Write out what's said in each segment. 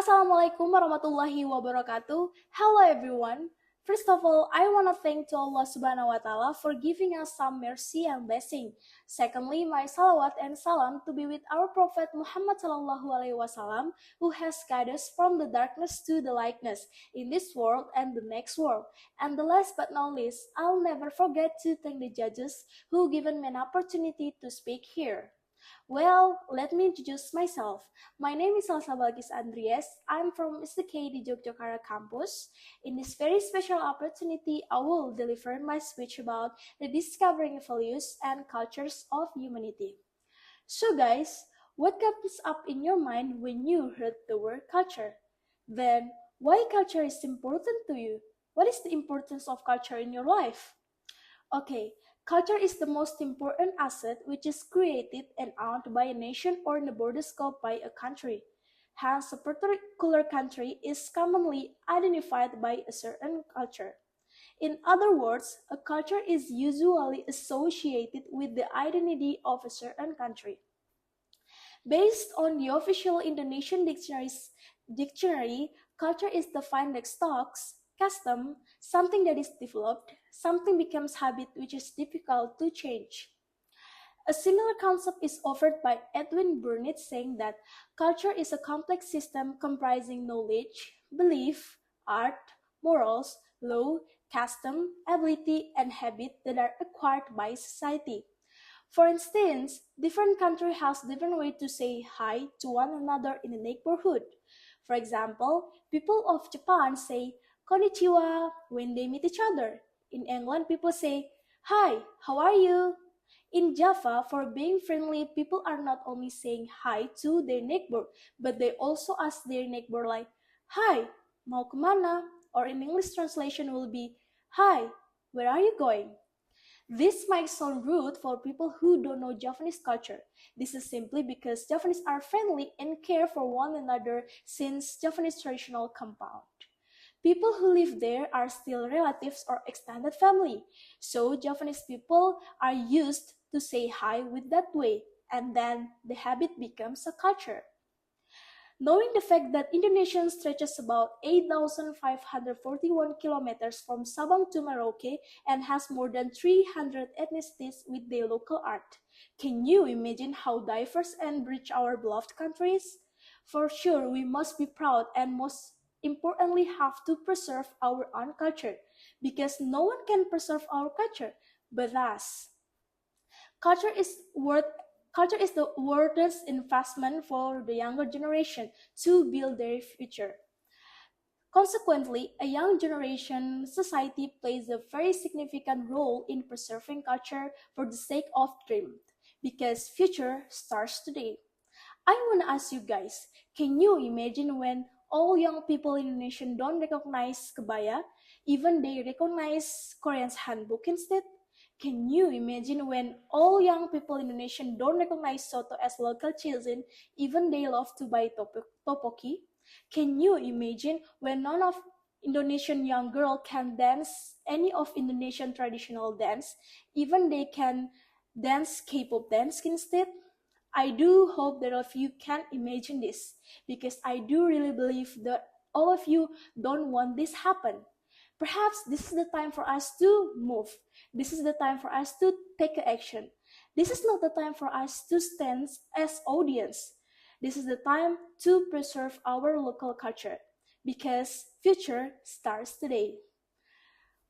Assalamualaikum warahmatullahi wabarakatuh. Hello everyone. First of all, I want to thank to Allah Subhanahu wa Ta'ala for giving us some mercy and blessing. Secondly, my salawat and salam to be with our Prophet Muhammad Sallallahu Alaihi Wasallam, who has guided us from the darkness to the lightness in this world and the next world. And the last but not least, I'll never forget to thank the judges who given me an opportunity to speak here. Well, let me introduce myself. My name is Tsalsa Andries. I'm from SDK di Yogyakarta campus. In this very special opportunity, I will deliver my speech about the discovering values and cultures of humanity. So guys, what comes up in your mind when you heard the word culture? Then, why culture is important to you? What is the importance of culture in your life? Okay, culture is the most important asset which is created and owned by a nation or in the border scope by a country. Hence, a particular country is commonly identified by a certain culture. In other words, a culture is usually associated with the identity of a certain country. Based on the official Indonesian dictionary, culture is defined as stocks, custom, something that is developed, something becomes habit which is difficult to change. A similar concept is offered by Edwin Burnett, saying that culture is a complex system comprising knowledge, belief, art, morals, law, custom, ability, and habit that are acquired by society. For instance, different country has different way to say hi to one another in the neighborhood. For example, people of Japan say konnichiwa when they meet each other. In England, people say hi, how are you? In Java, for being friendly, people are not only saying hi to their neighbor, but they also ask their neighbor like, hi, mau kemana? Or in English translation will be, hi, where are you going? This might sound rude for people who don't know Japanese culture. This is simply because Japanese are friendly and care for one another since Japanese traditional compound. People who live there are still relatives or extended family, so Japanese people are used to say hi with that way, and then the habit becomes a culture. Knowing the fact that Indonesia stretches about 8,541 kilometers from Sabang to Merauke and has more than 300 ethnicities with their local art, can you imagine how diverse and rich our beloved country is? For sure, we must be proud and most importantly have to preserve our own culture, because no one can preserve our culture but us. Culture is worth Culture is the worthless investment for the younger generation to build their future. Consequently, a young generation society plays a very significant role in preserving culture for the sake of dream, because future starts today. I want to ask you guys, can you imagine when all young people in Indonesia don't recognize kebaya, even they recognize Korean's handbook instead? Can you imagine when all young people in Indonesia don't recognize soto as local cuisine, even they love to buy topoki? Can you imagine when none of Indonesian young girl can dance any of Indonesian traditional dance, even they can dance K-pop dance instead? I do hope that all of you can imagine this, because I do really believe that all of you don't want this happen. Perhaps this is the time for us to move. This is the time for us to take action. This is not the time for us to stand as audience. This is the time to preserve our local culture, because future starts today.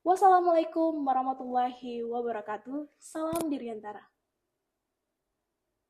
Wassalamualaikum warahmatullahi wabarakatuh. Salam Dirgantara.